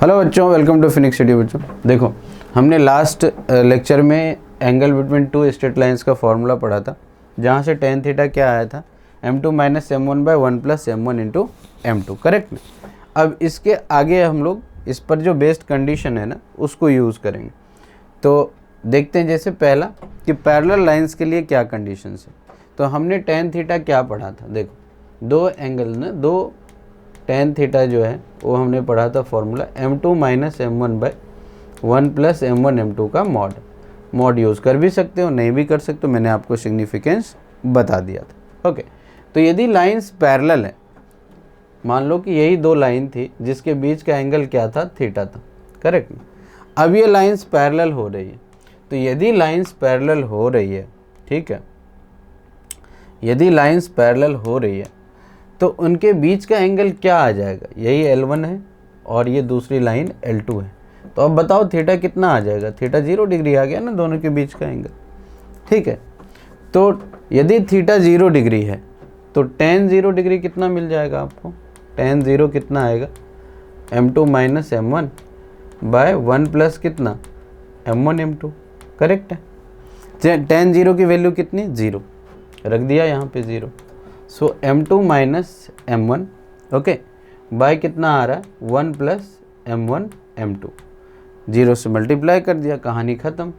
Hello बच्चों, welcome to Phoenix study. बच्चों देखो, हमने लास्ट लेक्चर में angle between two straight lines का फॉर्मूला पढ़ा था, जहाँ से टेन थीटा क्या आया था, m2 minus m1 by 1 plus m1 into m2, correct ना। अब इसके आगे हम लोग इस पर जो बेस्ड कंडीशन है ना, उसको यूज़ करेंगे। तो देखते हैं, जैसे पहला कि पैरेलल लाइंस के लिए क्या कंडीशंस है। तो हमने टेन थीटा क्या पढ़ा था, देखो दो एंगल ना, दो टेन थीटा जो है वो हमने पढ़ा था formula m2 minus m1 by 1 plus m1 m2 का मॉड यूज़ कर भी सकते हो, नहीं भी कर सकते हो, मैंने आपको सिग्निफिकेंस बता दिया था। ओके, तो यदि लाइंस पैरेलल है, मान लो कि यही दो लाइन थी जिसके बीच का एंगल क्या था, थीटा था, करेक्ट। अब ये लाइंस पैरेलल हो रही है, तो यदि लाइंस पैरेलल हो रही है, ठीक है, यदि लाइंस पैरेलल हो रही है तो उनके बीच का एंगल क्या आ जाएगा, यही L1 है और ये दूसरी लाइन L2 है। तो अब बताओ थीटा कितना आ जाएगा, थीटा 0 डिग्री आ गया ना दोनों के बीच का एंगल, ठीक है। तो यदि थीटा 0 डिग्री है तो tan 0 डिग्री कितना मिल जाएगा आपको, tan 0 कितना आएगा, m2 minus m1 by 1 plus कितना m1 m2, करेक्ट है। tan 0 की वैल्यू कितनी, 0 रख दिया यहाँ पे 0। सो m2 minus m1, okay, bye कितना आ रहा है 1 प्लस m1 m2, 0 से मल्टीप्लाई कर दिया, कहानी ख़त्म।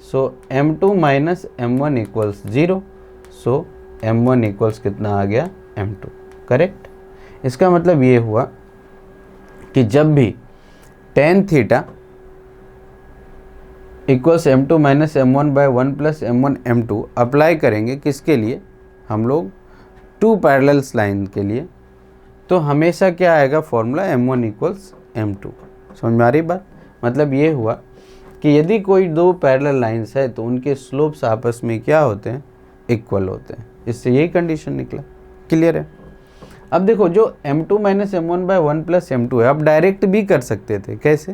सो m2 माइनस m1 इक्वल्स 0, सो m1 इक्वल्स कितना आ गया, m2, करेक्ट। इसका मतलब ये हुआ कि जब भी tan theta equals m2 minus m1 by 1 plus m1 m2 apply करेंगे किसके लिए, हम लोग टू पैरेलल्स लाइन के लिए, तो हमेशा क्या आएगा फॉर्मूला m1 इक्वल्स m2। समझ में आ रही बात। मतलब ये हुआ कि यदि कोई दो पैरेलल लाइंस है तो उनके स्लोप्स आपस में क्या होते हैं, इक्वल होते हैं। इससे यही कंडीशन निकला, क्लियर है। अब देखो, जो m2 minus m1 by 1 plus m2 है, आप डायरेक्ट भी कर सकते थे। कैसे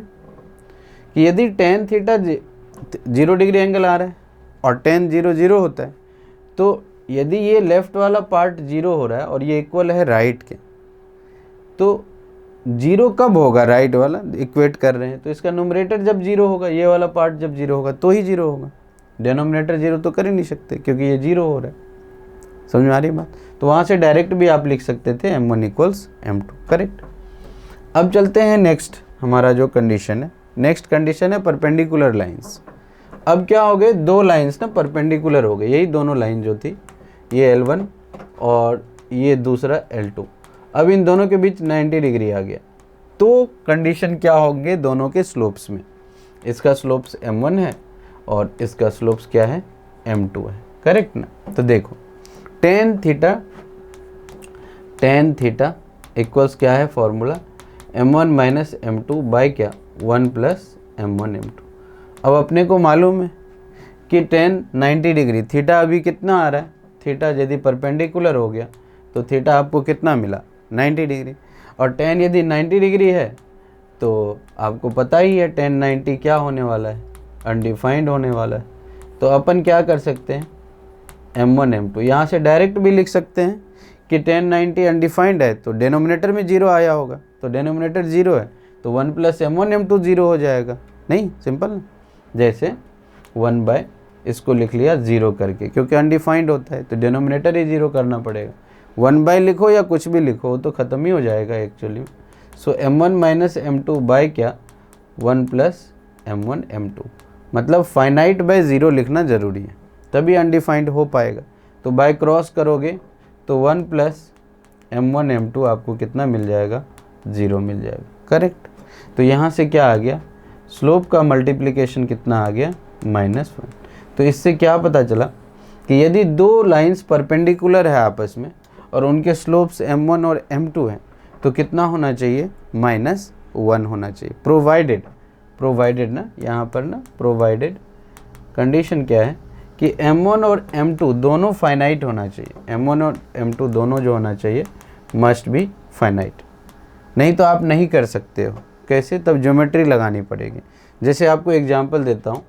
कि यदि टेन थीटा 0 डिग्री एंगल आ रहा है और tan 0 0 होता है, तो यदि ये लेफ्ट वाला पार्ट 0 हो रहा है और ये इक्वल है राइट के, तो 0 कब होगा, राइट वाला इक्वेट कर रहे हैं, तो इसका न्यूमरेटर जब 0 होगा, ये वाला पार्ट जब 0 होगा तो ही 0 होगा। डिनोमिनेटर 0 तो कर ही नहीं सकते क्योंकि ये 0 हो रहा है। समझ में आ रही बात। तो वहाँ से डायरेक्ट भी आप लिख सकते थे m1 इक्वल्स m2, करेक्ट। अब चलते हैं नेक्स्ट, हमारा जो कंडीशन है, नेक्स्ट कंडीशन है परपेंडिकुलर लाइन्स। अब क्या हो गए, दो लाइन्स ना परपेंडिकुलर हो गए, यही दोनों लाइन जो थी, ये L1 और ये दूसरा L2। अब इन दोनों के बीच 90 डिग्री आ गया, तो कंडीशन क्या होंगे दोनों के स्लोप्स में, इसका स्लोप्स m1 है और इसका स्लोप्स क्या है, m2 है, करेक्ट ना। तो देखो tan थीटा इक्वल्स क्या है formula, m1 minus m2 bye क्या 1 प्लस m1 m2। अब अपने को मालूम है कि tan 90 डिग्री, थीटा अभी कितना आ रहा है, थीटा यदि परपेंडिकुलर हो गया तो थीटा आपको कितना मिला, 90 डिग्री। और tan यदि 90 डिग्री है तो आपको पता ही है tan 90 क्या होने वाला है, अनडिफाइंड होने वाला है। तो अपन क्या कर सकते हैं, m1 m2 यहाँ से डायरेक्ट भी लिख सकते हैं कि tan 90 अनडिफाइंड है तो डिनोमिनेटर में 0 आया होगा, तो डिनोमिनेटर 0 है तो 1 प्लस m1 m2 0 हो जाएगा। नहीं, सिंपल ना। जैसे 1 बाय इसको लिख लिया 0 करके, क्योंकि अनडिफाइंड होता है तो डिनोमिनेटर ही 0 करना पड़ेगा। 1 बाय लिखो या कुछ भी लिखो तो ख़त्म ही हो जाएगा एक्चुअली। सो m1 माइनस m2 बाय क्या 1 प्लस m1 m2, मतलब फाइनाइट बाय 0 लिखना ज़रूरी है, तभी अनडिफाइंड हो पाएगा। तो बाय क्रॉस करोगे तो 1 प्लस m1 m2 आपको कितना मिल जाएगा, 0 मिल जाएगा, करेक्ट। तो यहाँ से क्या आ गया, स्लोप का मल्टीप्लिकेशन कितना आ गया, -1। तो इससे क्या पता चला कि यदि दो लाइंस परपेंडिकुलर है आपस में और उनके स्लोप्स m1 और m2 हैं तो कितना होना चाहिए, -1 होना चाहिए, प्रोवाइडेड ना, यहाँ पर ना प्रोवाइडेड कंडीशन क्या है कि m1 और m2 दोनों फाइनाइट होना चाहिए, m1 और m2 दोनों जो होना चाहिए मस्ट बी फाइनाइट, नहीं तो आप नहीं कर सकते हो। कैसे, तब ज्योमेट्री लगानी पड़ेगी। जैसे आपको एग्जांपल देता हूँ,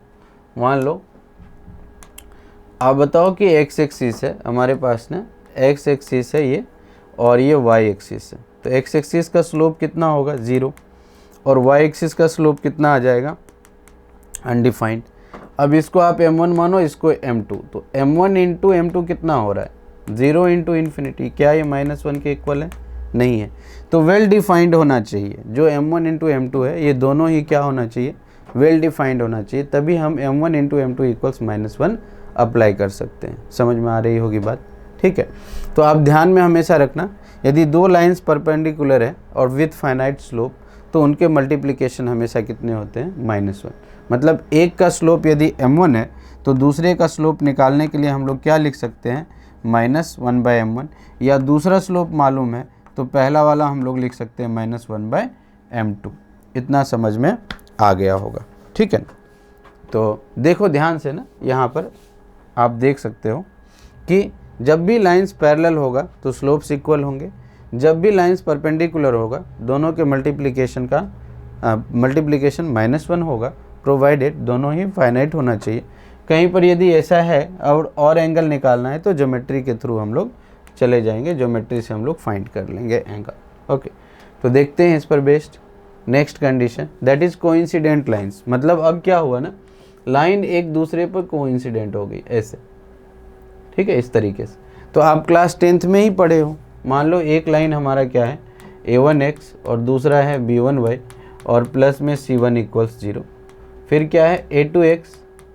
मान लो आप बताओ कि x एक्सिस है हमारे पास ना, x एक्सिस है ये और ये y एक्सिस है, तो x एक्सिस का स्लोप कितना होगा, 0, और वाई एक्सिस का स्लोप कितना आ जाएगा, अनडिफाइंड। अब इसको आप m1 मानो, इसको m2, तो m1 इंटू m2 कितना हो रहा है, 0 इंटू इन्फिनिटी। क्या ये -1 के इक्वल है, नहीं है। तो वेल डिफाइंड होना चाहिए, जो m1 इंटू m2 है ये दोनों ही क्या होना चाहिए, वेल डिफाइंड होना चाहिए, तभी हम m1 into m2 equals -1 apply कर सकते हैं। समझ में आ रही होगी बात, ठीक है। तो आप ध्यान में हमेशा रखना, यदि दो लाइंस परपेंडिकुलर है और विथ फाइनाइट स्लोप, तो उनके मल्टीप्लिकेशन हमेशा कितने होते हैं, -1। मतलब एक का स्लोप यदि m1 है तो दूसरे का स्लोप निकालने के लिए हम लोग क्या लिख सकते हैं, -1/m1, या दूसरा स्लोप मालूम है तो पहला वाला हम लोग लिख सकते हैं -1/m2। इतना समझ में आ गया होगा, ठीक है। तो देखो ध्यान से ना, यहाँ पर आप देख सकते हो कि जब भी लाइंस पैरेलल होगा तो स्लोप्स इक्वल होंगे, जब भी लाइंस परपेंडिकुलर होगा दोनों के मल्टीप्लिकेशन मल्टीप्लिकेशन -1 होगा, प्रोवाइडेड दोनों ही फाइनाइट होना चाहिए। कहीं पर यदि ऐसा है और एंगल निकालना है तो ज्योमेट्री के थ्रू हम लोग चले जाएंगे, ज्योमेट्री से हम लोग फाइंड कर लेंगे एंगल। ओके, तो देखते हैं इस पर based next condition, that is coincident lines. मतलब अब क्या हुआ ना, लाइन एक दूसरे पर कोइंसिडेंट हो गई ऐसे, ठीक है, इस तरीके से। तो आप क्लास 10th में ही पढ़े हो, मान लो एक लाइन हमारा क्या है, a1x और दूसरा है b1y और प्लस में c1 इक्वल्स 0। फिर क्या है a2x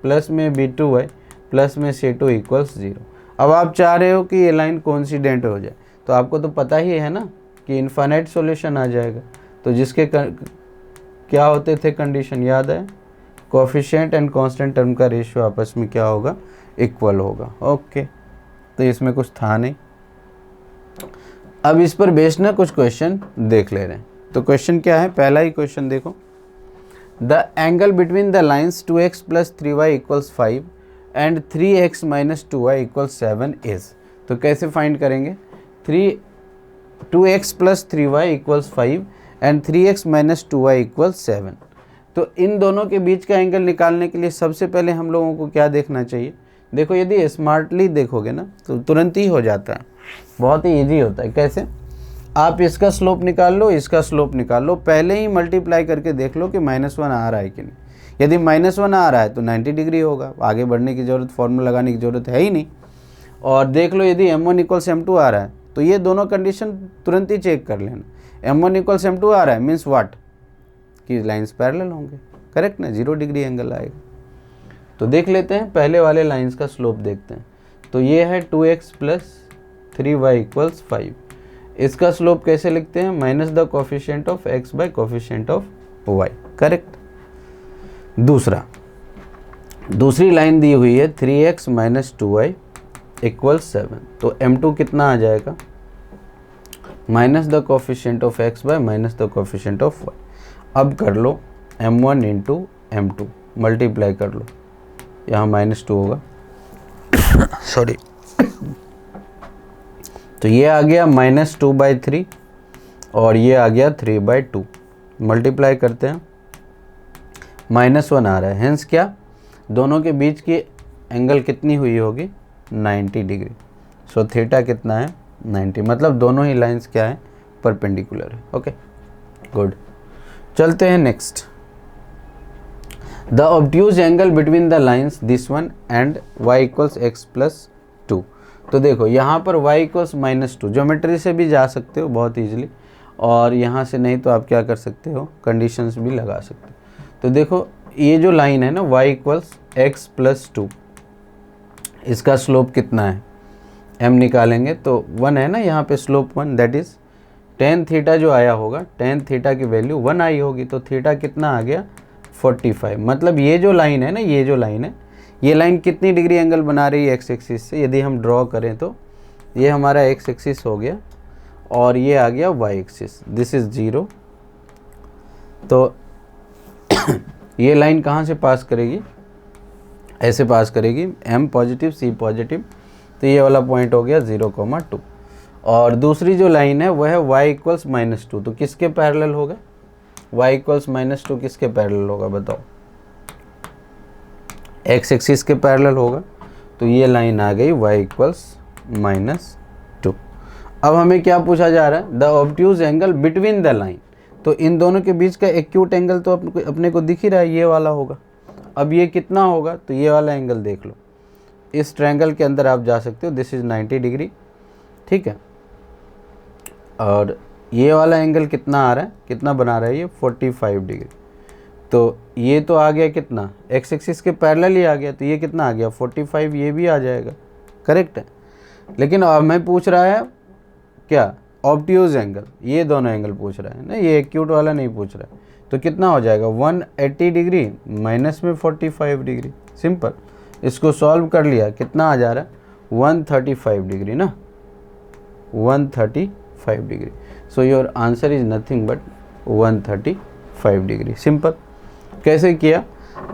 प्लस में b2y प्लस में c2 इक्वल्स 0। अब आप चाह रहे हो कि ये लाइन कोइंसिडेंट हो जाए, तो आपको तो पता ही है ना कि इनफाइनाइट सॉल्यूशन आ जाएगा। तो जिसके क्या होते थे कंडीशन, याद है, कोएफिशिएंट एंड कांस्टेंट टर्म का रेशियो आपस में क्या होगा, इक्वल होगा। ओके, तो इसमें कुछ था नहीं। अब इस पर बेस्ड ना कुछ क्वेश्चन देख ले रहे हैं। तो क्वेश्चन क्या है, पहला ही क्वेश्चन देखो, the angle between the lines 2x + 3y equals 5 and 3x - 2y equals 7 is. तो कैसे फाइंड करेंगे, 2x + 3y equals 5 and 3x - 2y equals 7। तो इन दोनों के बीच का एंगल निकालने के लिए सबसे पहले हम लोगों को क्या देखना चाहिए, देखो यदि स्मार्टली देखोगे ना तो तुरंत ही हो जाता है, बहुत ही इजी होता है। कैसे, आप इसका स्लोप निकाल लो, इसका स्लोप निकाल लो, पहले ही मल्टीप्लाई करके देख लो कि -1 आ रहा है कि नहीं। यदि -1 आ रहा है तो 90 डिग्री होगा, आगे बढ़ने की ज़रूरत, फॉर्मूला लगाने की ज़रूरत है ही नहीं। और देख लो यदि m1 = m2 आ रहा है तो ये दोनों कंडीशन तुरंत ही चेक कर लेना। m1 = m2 आ रहा है मीन्स व्हाट, कि लाइंस पैरेलल होंगे, करेक्ट ना, 0 डिग्री एंगल आएगा। तो देख लेते हैं, पहले वाले लाइंस का स्लोप देखते हैं। तो ये है 2x + 3y इक्वल्स 5। इसका स्लोप कैसे लिखते हैं, minus the coefficient of x bye coefficient of y, correct. दूसरी लाइन दी हुई है 3x - 2y इक्वल्स 7। तो m2 कितना आ जाएगा, minus the coefficient of x bye minus the coefficient of y। अब कर लो m1 इंटू m2, मल्टीप्लाई कर लो, यहाँ -2 होगा सॉरी। तो ये आ गया -2/3 और ये आ गया 3/2। मल्टीप्लाई करते हैं, -1 आ रहा है, हेंस क्या, दोनों के बीच की एंगल कितनी हुई होगी, 90 डिग्री। सो थीटा कितना है, 90, मतलब दोनों ही लाइंस क्या है, परपेंडिकुलर है। Okay, good. चलते हैं next, the obtuse angle between the lines this one and y = x + 2। तो देखो यहाँ पर y = -2, ज्योमेट्री से भी जा सकते हो बहुत ईजिली, और यहाँ से नहीं तो आप क्या कर सकते हो, कंडीशंस भी लगा सकते हो। तो देखो ये जो लाइन है ना, y = x + 2, इसका स्लोप कितना है, m निकालेंगे तो 1 है ना यहाँ पे, slope 1, that is tan theta जो आया होगा, tan थीटा की वैल्यू 1 आई होगी, तो थीटा कितना आ गया, 45। मतलब ये जो लाइन है ना, ये जो लाइन है, ये लाइन कितनी डिग्री एंगल बना रही है एक्स एक्सिस से, यदि हम ड्रॉ करें तो ये हमारा एक्स एक्सिस हो गया और ये आ गया वाई एक्सिस, दिस इज 0। तो ये लाइन कहाँ से पास करेगी, ऐसे पास करेगी, m पॉजिटिव c पॉजिटिव, तो ये वाला पॉइंट हो गया 0,2। और दूसरी जो लाइन है वह है y = -2, तो किसके पैरेलल होगा, y = -2 किसके पैरेलल होगा बताओ, एक्स एक्सिस के पैरेलल होगा। तो ये लाइन आ गई y = -2। अब हमें क्या पूछा जा रहा है, the obtuse angle between the line. तो इन दोनों के बीच का एक्यूट एंगल तो अपने को दिख ही रहा है, ये वाला होगा। अब ये कितना होगा, तो ये वाला एंगल देख लो, इस ट्रायंगल के अंदर आप जा सकते हो, दिस इज़ 90 डिग्री, ठीक है। और ये वाला एंगल कितना आ रहा है, कितना बना रहा है ये, 45 डिग्री। तो ये तो आ गया कितना, एक्स एक्सिस के पैरेलल ही आ गया, तो ये कितना आ गया 45, ये भी आ जाएगा, करेक्ट है। लेकिन अब मैं पूछ रहा है क्या, ऑब्ट्यूज एंगल, ये दोनों एंगल पूछ रहा है ना, ये एक्यूट वाला नहीं पूछ रहा है। तो कितना हो जाएगा 180 डिग्री माइनस में 45 डिग्री, सिंपल। इसको सॉल्व कर लिया, कितना आ जा रहा है 135 डिग्री ना, 135 degree. So your answer is nothing but 135 degree, simple. कैसे किया,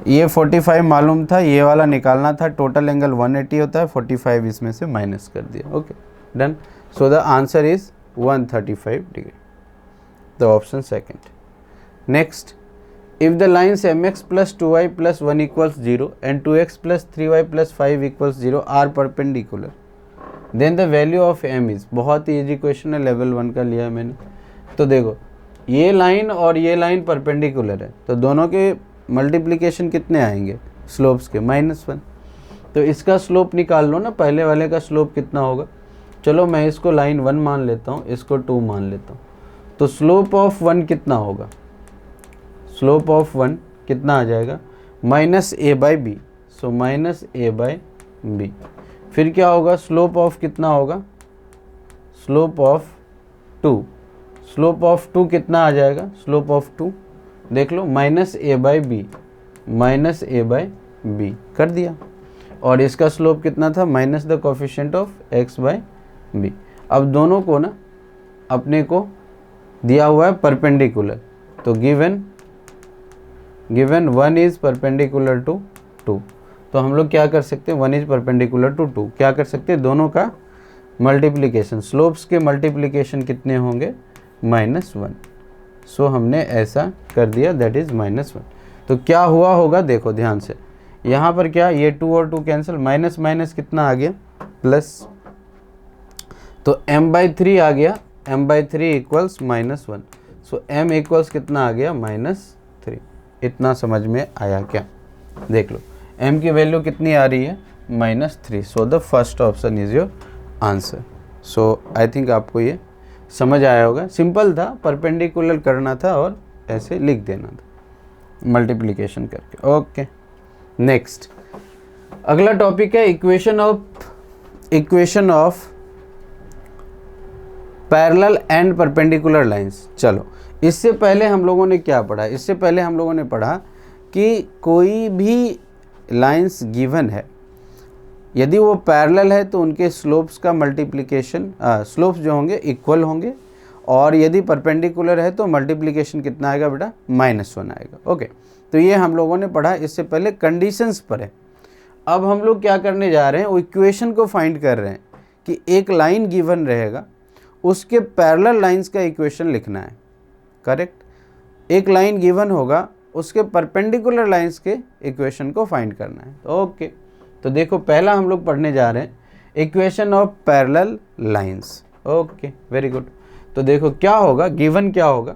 ये 45 मालूम था, ये वाला निकालना था, टोटल एंगल 180 होता है, 45 इसमें से माइनस कर दिया, okay done. So the answer is 135 degree, the option second. Next, if the lines mx plus 2y plus 1 equals 0 and 2x plus 3y plus 5 equals 0 are perpendicular, then the value of m is, बहुत ही easy question है, level 1 का लिया है मैंने। तो देखो ये line और ये लाइन परपेंडिकुलर है, तो दोनों के मल्टीप्लिकेशन कितने आएंगे, स्लोप्स के -1। तो इसका स्लोप निकाल लो ना, पहले वाले का स्लोप कितना होगा। चलो मैं इसको लाइन 1 मान लेता हूँ, इसको 2 मान लेता हूँ। तो स्लोप ऑफ 1 कितना होगा, स्लोप ऑफ 1 कितना आ जाएगा, -a/b, सो -a/b। फिर क्या होगा, स्लोप ऑफ कितना होगा, स्लोप ऑफ 2, स्लोप ऑफ 2 कितना आ जाएगा, स्लोप ऑफ 2 देख लो -a/b, -a/b कर दिया। और इसका स्लोप कितना था, minus the coefficient of x/b। अब दोनों को ना अपने को दिया हुआ है परपेंडिकुलर, तो गिवन 1 इज परपेंडिकुलर टू 2, तो हम लोग क्या कर सकते हैं, 1 इज परपेंडिकुलर टू 2, क्या कर सकते हैं, दोनों का मल्टीप्लिकेशन, स्लोप्स के मल्टीप्लिकेशन कितने होंगे, -1। सो हमने ऐसा कर दिया, दैट इज -1। तो क्या हुआ होगा, देखो ध्यान से, यहाँ पर क्या, ये 2 और 2 कैंसिल, माइनस माइनस कितना आ गया, प्लस, तो m/3 आ गया, m/3 इक्वल्स -1। सो m इक्वल्स कितना आ गया, -3। इतना समझ में आया क्या, देख लो m की वैल्यू कितनी आ रही है, -3। So the first option is your answer. So I think आपको ये समझ आया होगा, सिंपल था, परपेंडिकुलर करना था और ऐसे लिख देना था मल्टीप्लिकेशन करके, ओके। नेक्स्ट, अगला टॉपिक है equation of parallel and perpendicular lines. चलो इससे पहले हम लोगों ने क्या पढ़ा, इससे पहले हम लोगों ने पढ़ा कि कोई भी लाइंस गिवन है, यदि वो पैरेलल है तो उनके स्लोप्स का मल्टीप्लिकेशन, स्लोप्स जो होंगे इक्वल होंगे, और यदि परपेंडिकुलर है तो मल्टीप्लिकेशन कितना आएगा बेटा, -1 आएगा, ओके। तो ये हम लोगों ने पढ़ा, इससे पहले कंडीशंस पर है। अब हम लोग क्या करने जा रहे हैं, वो इक्वेशन को फाइंड कर रहे हैं कि एक लाइन गिवन रहेगा, उसके पैरेलल लाइंस का इक्वेशन लिखना है, करेक्ट। एक लाइन गिवन होगा, उसके परपेंडिकुलर लाइंस के इक्वेशन को फाइंड करना है, ओके। तो देखो पहला हम लोग पढ़ने जा रहे हैं equation of parallel lines, okay very good. तो देखो क्या होगा, गिवन क्या होगा,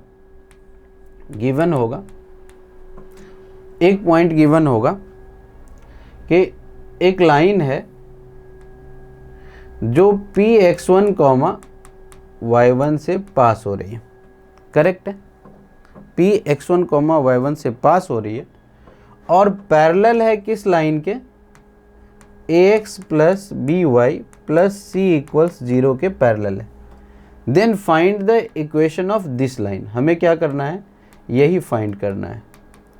गिवन होगा, एक पॉइंट गिवन होगा कि एक लाइन है जो px1, y1 से पास हो रही है, करेक्ट है, px1, y1 से पास हो रही है, और पैरेलल है किस लाइन के, ax plus by plus c equals 0 के पैरेलल है। Then find the equation of this line, हमें क्या करना है, यही फाइंड करना है,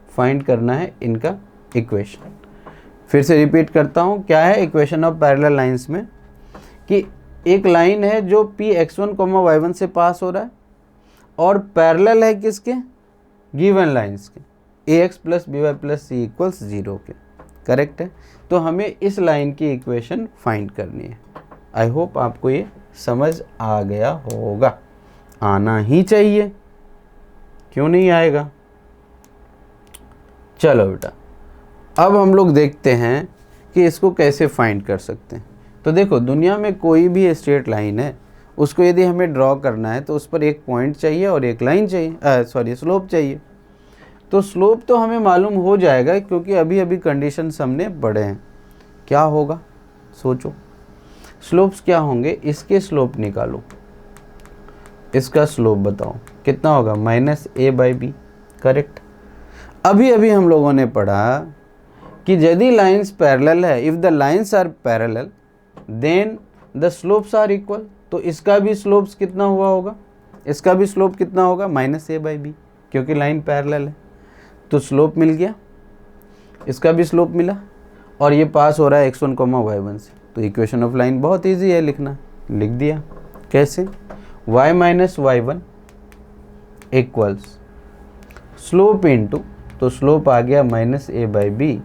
फाइंड करना है इनका इक्वेशन। फिर से रिपीट करता हूँ, क्या है इक्वेशन ऑफ पैरेलल लाइंस में, कि एक लाइन है जो px1, y1 से पास हो रहा है, और पैरेलल है किसके, गिवन लाइंस के, ax plus by plus c equals 0 के, करेक्ट है। तो हमें इस लाइन की इक्वेशन फाइंड करनी है। आई होप आपको ये समझ आ गया होगा, आना ही चाहिए, क्यों नहीं आएगा। चलो बेटा, अब हम लोग देखते हैं कि इसको कैसे फाइंड कर सकते हैं। तो देखो दुनिया में कोई भी स्ट्रेट लाइन है, उसको यदि हमें ड्रॉ करना है तो उस पर एक पॉइंट चाहिए और एक लाइन चाहिए, स्लोप चाहिए। तो स्लोप तो हमें मालूम हो जाएगा क्योंकि अभी अभी कंडीशंस हमने पढ़े हैं। क्या होगा सोचो, स्लोप्स क्या होंगे, इसके स्लोप निकालो, इसका स्लोप बताओ कितना होगा, -a/b, करेक्ट। अभी अभी हम लोगों ने पढ़ा कि यदि लाइंस पैरेलल है, if the lines are parallel then the slopes are equal. तो इसका भी स्लोप्स कितना हुआ होगा, इसका भी स्लोप कितना होगा, -a/b, क्योंकि लाइन पैरेलल है। तो स्लोप मिल गया, इसका भी स्लोप मिला, और ये पास हो रहा है x1, y1 से। तो इक्वेशन ऑफ लाइन बहुत इजी है लिखना, लिख दिया। कैसे, y - y1 equals slope into, तो स्लोप आ गया -a/b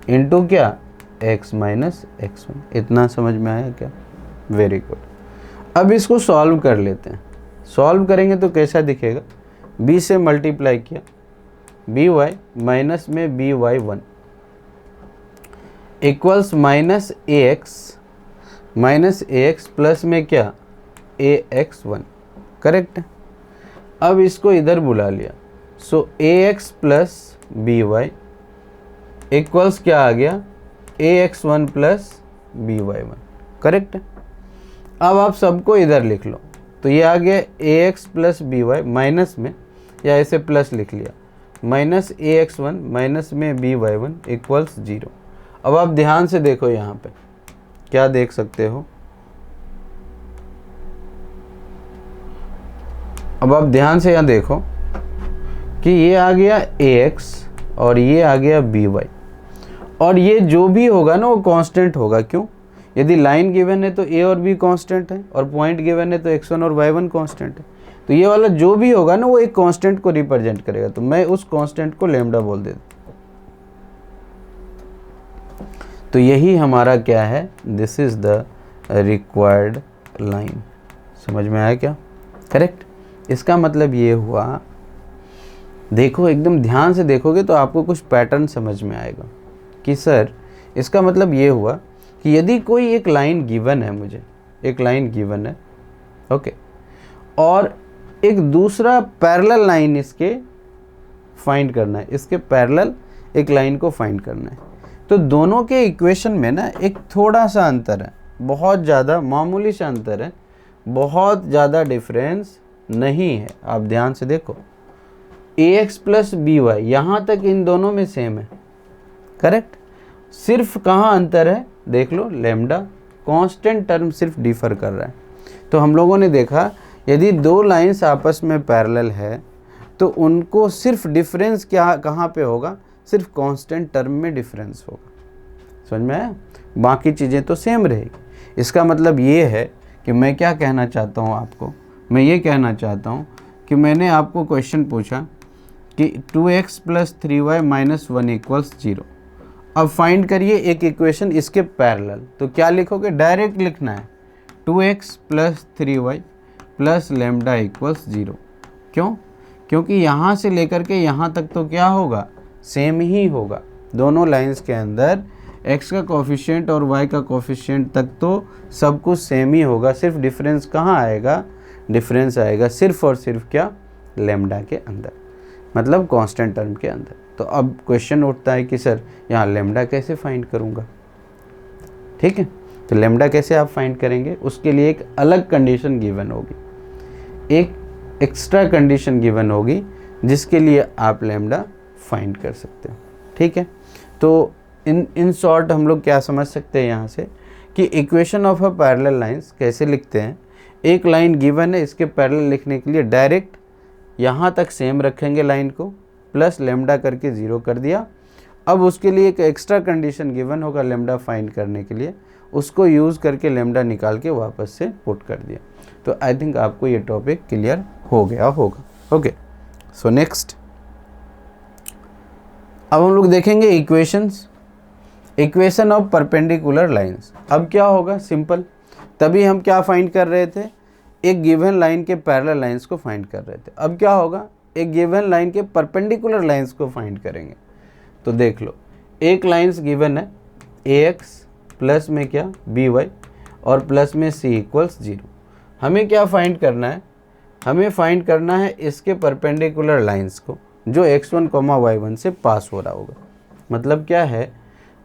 इंटू क्या, x - x1। इतना समझ में आया क्या, वेरी गुड। अब इसको सॉल्व कर लेते हैं। सॉल्व करेंगे तो कैसा दिखेगा, b से मल्टीप्लाई किया, by माइनस में by1 इक्वल्स -ax प्लस में क्या, ax1, करेक्ट है। अब इसको इधर बुला लिया, सो ax प्लस by इक्वल्स क्या आ गया, ax1 प्लस by1, करेक्ट है। अब आप सबको इधर लिख लो, तो ये आ गया ax प्लस by माइनस में, या ऐसे प्लस लिख लिया, -ax1 माइनस में by1 इक्वल्स 0। अब आप ध्यान से देखो यहाँ पे क्या देख सकते हो, अब आप ध्यान से यहाँ देखो कि ये आ गया ax और ये आ गया by, और ये जो भी होगा ना वो कांस्टेंट होगा। क्यों, यदि लाइन गिवन है तो a और b कांस्टेंट है, और पॉइंट गिवन है तो x1 और y1 कांस्टेंट है। तो ये वाला जो भी होगा ना वो एक कांस्टेंट को रिप्रेजेंट करेगा, तो मैं उस कांस्टेंट को लैम्डा बोल देता। तो यही हमारा क्या है, this is the required line. समझ में आया क्या, करेक्ट। इसका मतलब ये हुआ, देखो एकदम ध्यान से देखोगे तो आपको कुछ पैटर्न समझ में आएगा कि सर इसका मतलब ये हुआ कि यदि कोई एक लाइन गिवन है, मुझे एक लाइन गिवन है, ओके, और एक दूसरा पैरेलल लाइन इसके फाइंड करना है, इसके पैरेलल एक लाइन को फाइंड करना है। तो दोनों के इक्वेशन में ना एक थोड़ा सा अंतर है, बहुत ज़्यादा मामूली सा अंतर है, बहुत ज़्यादा डिफरेंस नहीं है। आप ध्यान से देखो, ax प्लस by यहाँ तक इन दोनों में सेम है, करेक्ट। सिर्फ कहाँ अंतर है देख लो, लैम्डा कांस्टेंट टर्म सिर्फ डिफर कर रहा है। तो हम लोगों ने देखा यदि दो लाइंस आपस में पैरेलल है तो उनको सिर्फ डिफरेंस क्या कहाँ पे होगा, सिर्फ कांस्टेंट टर्म में डिफरेंस होगा। समझ में आया, बाकी चीज़ें तो सेम रहेगी। इसका मतलब ये है कि मैं क्या कहना चाहता हूँ आपको, मैं ये कहना चाहता हूँ कि मैंने आपको क्वेश्चन पूछा कि 2x plus 3y minus 1 equals 0। अब फाइंड करिए एक इक्वेशन इसके पैरेलल। तो क्या लिखोगे, डायरेक्ट लिखना है 2x plus 3y plus lambda equals 0। क्यों, क्योंकि यहाँ से लेकर के यहाँ तक तो क्या होगा, सेम ही होगा। दोनों लाइंस के अंदर x का कोफिशिएंट और y का कोफिशिएंट तक तो सब कुछ सेम ही होगा। सिर्फ डिफरेंस कहाँ आएगा, डिफरेंस आएगा सिर्फ और सिर्फ क्या, लैम्डा के अंदर, मतलब कांस्टेंट टर्म के अंदर। तो अब क्वेश्चन उठता है कि सर यहाँ लैम्डा कैसे फाइंड करूँगा। ठीक है, तो लैम्डा कैसे आप फाइंड करेंगे, उसके लिए एक अलग कंडीशन गिवन होगी, एक एक्स्ट्रा कंडीशन गिवन होगी जिसके लिए आप लैम्डा फाइंड कर सकते हो। ठीक है, तो इन शॉर्ट हम लोग क्या समझ सकते हैं यहाँ से कि equation of a parallel lines कैसे लिखते हैं। एक लाइन गिवन है, इसके पैरेलल लिखने के लिए डायरेक्ट यहाँ तक सेम रखेंगे लाइन को, प्लस लैम्डा करके 0 कर दिया। अब उसके लिए एक एक्स्ट्रा कंडीशन गिवन होगा लैम्डा फाइंड करने के लिए, उसको यूज़ करके लैम्डा निकाल के वापस से पुट कर दिया। तो आई थिंक आपको ये टॉपिक क्लियर हो गया होगा। ओके, सो नेक्स्ट अब हम लोग देखेंगे equations, equation of perpendicular lines. अब क्या होगा, सिंपल, तभी हम क्या फाइंड कर रहे थे, एक गिवन लाइन के पैरेलल लाइंस को फाइंड कर रहे थे। अब क्या होगा, एक गिवन लाइन के परपेंडिकुलर लाइंस को फाइंड करेंगे। तो देख लो, एक लाइंस गिवन है ax प्लस में क्या by और प्लस में c इक्वल्स 0। हमें क्या फाइंड करना है, हमें फाइंड करना है इसके परपेंडिकुलर लाइंस को जो x1, y1 से पास हो रहा होगा। मतलब क्या है,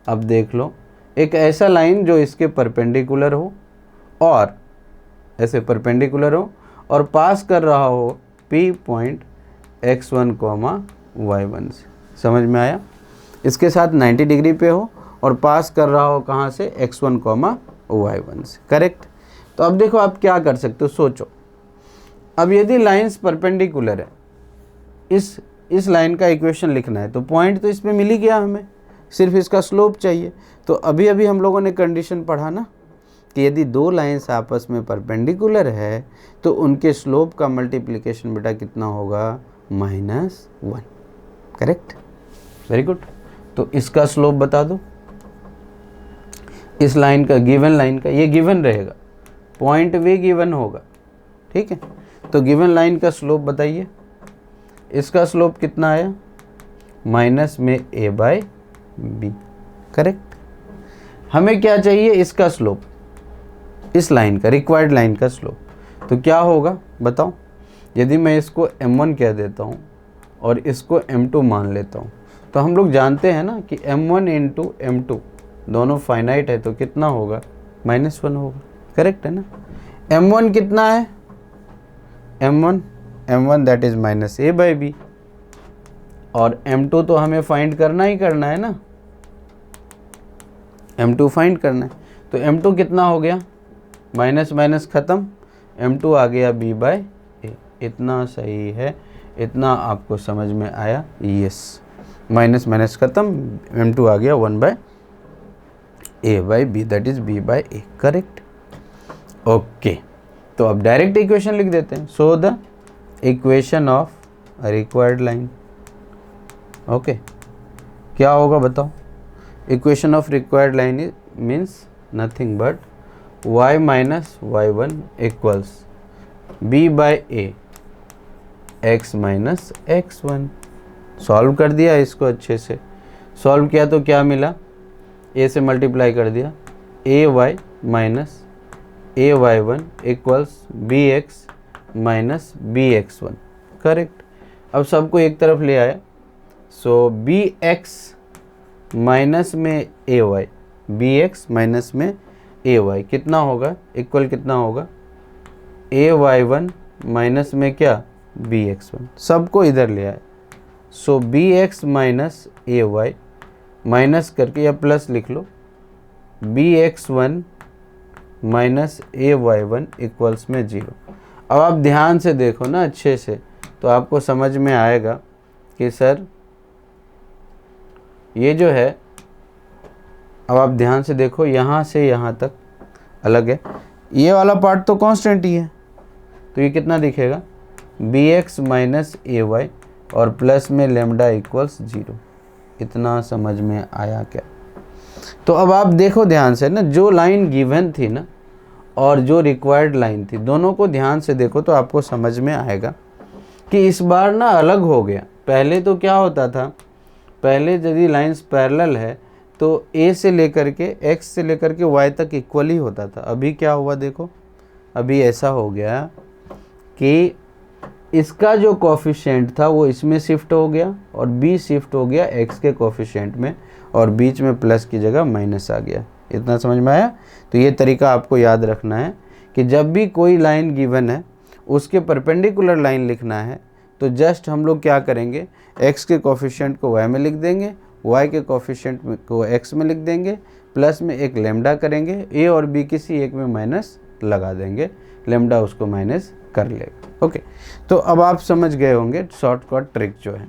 अब देख लो, एक ऐसा लाइन जो इसके परपेंडिकुलर हो और ऐसे परपेंडिकुलर हो और पास कर रहा हो P पॉइंट x1, y1 से। समझ में आया? इसके साथ 90 डिग्री पे हो और पास कर रहा हो कहाँ से, x1, y1 से। करेक्ट। तो अब देखो आप क्या कर सकते हो, सोचो। अब यदि लाइंस परपेंडिकुलर है, इस लाइन का इक्वेशन लिखना है तो पॉइंट तो इसमें मिल ही गया, हमें सिर्फ इसका स्लोप चाहिए। तो अभी अभी हम लोगों ने कंडीशन पढ़ा ना कि यदि दो लाइंस आपस में परपेंडिकुलर है तो उनके स्लोप का मल्टीप्लिकेशन बेटा कितना होगा, -1। Correct, very good. तो इसका स्लोप बता दो, इस लाइन का, गिवन लाइन का, ये गिवन रहेगा, पॉइंट वे गिवन होगा, ठीक है। तो गिवन लाइन का स्लोप बताइए। इसका स्लोप कितना आया, माइनस में a/b। करेक्ट। हमें क्या चाहिए, इसका स्लोप, इस लाइन का, रिक्वायर्ड लाइन का स्लोप। तो क्या होगा बताओ, यदि मैं इसको m1 कह देता हूँ और इसको m2 मान लेता हूँ, तो हम लोग जानते हैं ना कि m1 इंटू m2 दोनों फाइनाइट है, तो कितना होगा, -1 होगा। करेक्ट है ना। m1 कितना है, m1 दैट इज -a/b, और m2 तो हमें फाइंड करना ही करना है ना, m2 फाइंड करना है। तो m2 कितना हो गया, माइनस माइनस ख़त्म, m2 आ गया b/a। इतना सही है, इतना आपको समझ में आया, यस। माइनस माइनस ख़त्म, m2 आ गया 1/a/b that is b/a। Correct, okay. तो अब डायरेक्ट इक्वेशन लिख देते हैं। So the equation of required line, okay, क्या होगा बताओ। Equation of required line means nothing but y minus y1 equals b/a x minus x1। Solve कर दिया इसको, अच्छे से सॉल्व किया तो क्या मिला, a से मल्टीप्लाई कर दिया, ay minus ay1 equals bx minus bx1। Correct. अब सबको एक तरफ ले आया, सो bx माइनस में ay, bx माइनस में ay कितना होगा, इक्वल कितना होगा, ay1 माइनस में क्या, bx1। सबको इधर ले आए, सो bx माइनस ay माइनस करके या प्लस लिख लो, bx1 माइनस ay1 इक्वल्स में 0। अब आप ध्यान से देखो ना अच्छे से, तो आपको समझ में आएगा कि सर ये जो है, अब आप ध्यान से देखो, यहाँ से यहाँ तक अलग है, ये वाला पार्ट तो कांस्टेंट ही है, तो ये कितना दिखेगा, bx माइनस ay और प्लस में लेमडा इक्वल्स 0। इतना समझ में आया क्या। तो अब आप देखो ध्यान से ना, जो लाइन गिवन थी ना और जो रिक्वायर्ड लाइन थी, दोनों को ध्यान से देखो तो आपको समझ में आएगा कि इस बार ना अलग हो गया। पहले तो क्या होता था, पहले यदि लाइंस पैरेलल है तो a से लेकर के x से लेकर के y तक इक्वल ही होता था। अभी क्या हुआ देखो, अभी ऐसा हो गया कि इसका जो कोफिशिएंट था वो इसमें शिफ्ट हो गया और b शिफ्ट हो गया x के कोफिशिएंट में, और बीच में प्लस की जगह माइनस आ गया। इतना समझ में आया। तो ये तरीका आपको याद रखना है कि जब भी कोई लाइन गिवन है उसके परपेंडिकुलर लाइन लिखना है तो जस्ट हम लोग क्या करेंगे, x के कोफिशिएंट को y में लिख देंगे, y के कोफिशिएंट को x में लिख देंगे, प्लस में एक लेमडा करेंगे, a और b किसी एक में माइनस लगा देंगे, लेमडा उसको माइनस कर लेगा। ओके, तो अब आप समझ गए होंगे शॉर्टकट ट्रिक जो है।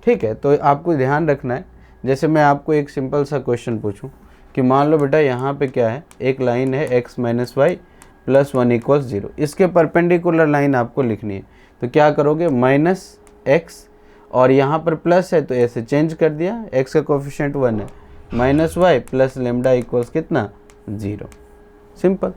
ठीक है, तो आपको ध्यान रखना है, जैसे मैं आपको एक सिंपल सा क्वेश्चन पूछूं कि मान लो बेटा यहाँ पे क्या है, एक लाइन है x minus Y plus 1 equals 0, इसके परपेंडिकुलर लाइन आपको लिखनी है। तो क्या करोगे, माइनस x और यहाँ पर प्लस है तो ऐसे चेंज कर दिया, x का कोफिशिएंट 1 है, minus Y plus lambda equals कितना, 0। सिंपल।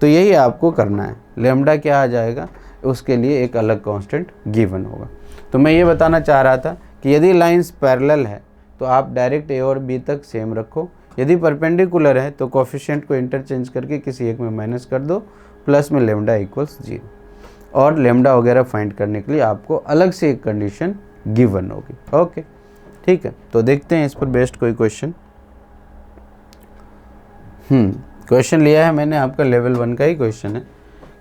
तो यही आपको करना है। लेमडा क्या आ जाएगा, उसके लिए एक अलग कांस्टेंट गिवन होगा। तो मैं ये बताना चाह रहा था कि यदि लाइंस पैरेलल है तो आप डायरेक्ट a और b तक सेम रखो, यदि परपेंडिकुलर है तो कोफिशिएंट को इंटरचेंज करके किसी एक में माइनस कर दो प्लस में लेमडा इक्वल्स 0, और लेमडा वगैरह फाइंड करने के लिए आपको अलग से एक कंडीशन गिवन होगी। ओके ठीक है, तो देखते हैं इस पर बेस्ड कोई क्वेश्चन। क्वेश्चन लिया है मैंने आपका लेवल 1 का ही क्वेश्चन है।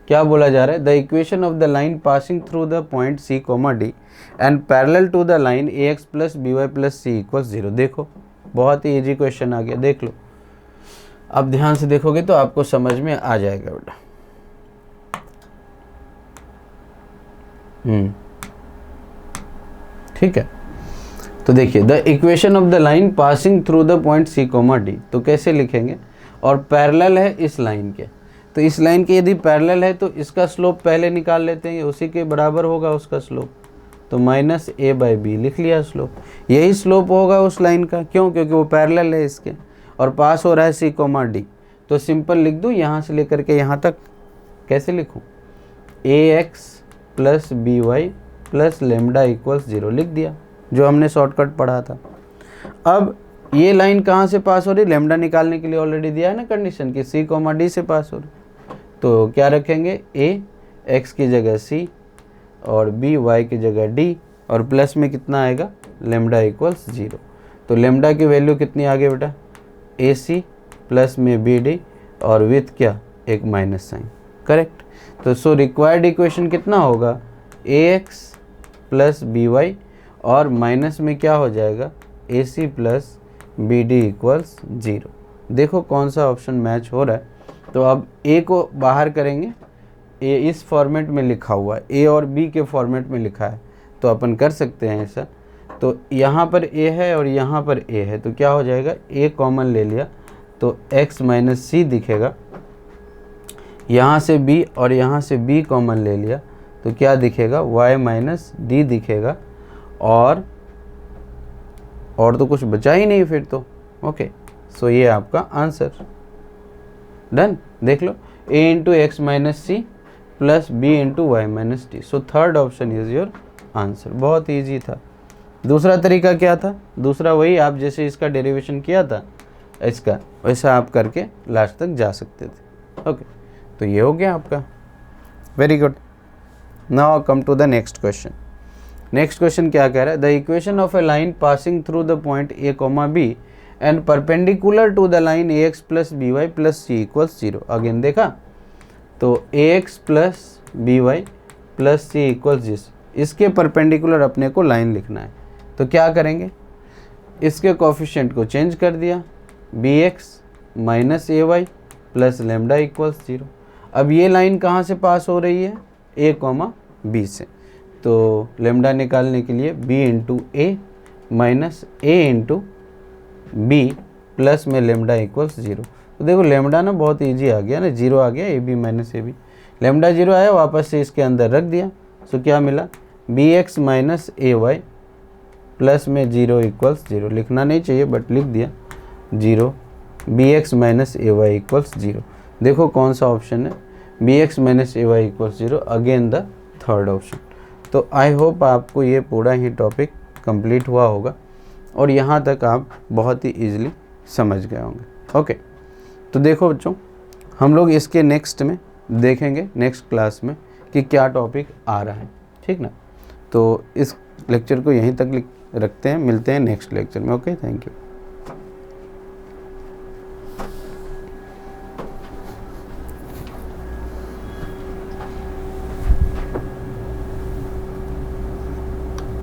क्या बोला जा रहा है, the equation of the line passing through the point C comma D and parallel to the line A X plus B Y plus C equals 0। देखो बहुत ही इजी क्वेश्चन आ गया, देख लो। अब ध्यान से देखोगे तो आपको समझ में आ जाएगा बेटा। ठीक है, तो देखिए the equation of the line passing through the point C comma D, तो कैसे लिखेंगे, और पैरेलल है इस लाइन के, तो इस लाइन के यदि पैरेलल है तो इसका स्लोप पहले निकाल लेते हैं, उसी के बराबर होगा उसका स्लोप, तो माइनस ए बाई बी लिख लिया स्लोप। यही स्लोप होगा उस लाइन का, क्यों, क्योंकि वो पैरेलल है इसके और पास हो रहा है सी कोमा डी, तो सिंपल लिख दूँ यहाँ से लेकर के यहाँ तक। कैसे लिखूँ, A X plus B Y plus lambda equals 0 लिख दिया, जो हमने शॉर्टकट पढ़ा था। अब ये लाइन कहाँ से पास हो रही, लेमडा निकालने के लिए ऑलरेडी दिया है ना कंडीशन कि सी कोमा डी से पास हो रही, तो क्या रखेंगे, ए एक्स की जगह सी और बी वाई की जगह डी, और प्लस में कितना आएगा, लेमडा इक्वल्स 0। तो लेमडा की वैल्यू कितनी आ गई बेटा, ए सी प्लस में बी डी और विथ क्या, एक माइनस साइन, करेक्ट। तो सो रिक्वायर्ड इक्वेशन कितना होगा, A X plus B Y और माइनस में क्या हो जाएगा, A C plus B D equals 0। देखो कौन सा ऑप्शन मैच हो रहा है। तो अब ए को बाहर करेंगे, ए इस फॉर्मेट में लिखा हुआ है, ए और बी के फॉर्मेट में लिखा है, तो अपन कर सकते हैं ऐसा। तो यहाँ पर ए है और यहाँ पर ए है, तो क्या हो जाएगा, ए कॉमन ले लिया तो x माइनस सी दिखेगा, यहाँ से b और यहाँ से b कॉमन ले लिया तो क्या दिखेगा, y माइनस डी दिखेगा, और तो कुछ बचा ही नहीं फिर तो। ओके, सो ये आपका आंसर डन। देख लो, a into X minus C plus b into Y minus D, so third option is your answer. बहुत ईजी था। दूसरा तरीका क्या था, दूसरा वही आप जैसे इसका डेरिवेशन किया था इसका, वैसा आप करके लास्ट तक जा सकते थे। ओके, तो ये हो गया आपका, very good. Now come to the next question. Next question क्या कह रहा है, the equation of a line passing through the point A comma B and perpendicular to the line A X plus B Y plus C equals 0। Again देखा, तो A X plus B Y plus C equals 0, इसके perpendicular अपने को line लिखना है। तो क्या करेंगे, इसके कोफिशिएंट को चेंज कर दिया, B X minus A Y plus lambda equals 0। अब ये लाइन कहाँ से पास हो रही है, ए कॉमा बी से, तो लेमडा निकालने के लिए b इंटू ए माइनस ए इंटू बी प्लस में लेमडा इक्वल्स 0। तो देखो लेमडा ना बहुत इजी आ गया ना, 0 आ गया, A B minus A B, lambda 0 आया, वापस से इसके अंदर रख दिया, सो क्या मिला, B X minus A Y plus में 0 इक्वल्स 0। लिखना नहीं चाहिए बट लिख दिया 0, B X minus A Y equals 0। देखो कौन सा ऑप्शन है, B X minus A Y equals 0, again the third option. तो आई होप आपको ये पूरा ही टॉपिक कंप्लीट हुआ होगा और यहाँ तक आप बहुत ही ईजिली समझ गए होंगे। ओके, तो देखो बच्चों, हम लोग इसके नेक्स्ट में देखेंगे, नेक्स्ट क्लास में कि क्या टॉपिक आ रहा है, ठीक ना। तो इस लेक्चर को यहीं तक रखते हैं, मिलते हैं नेक्स्ट लेक्चर में। Okay, thank you.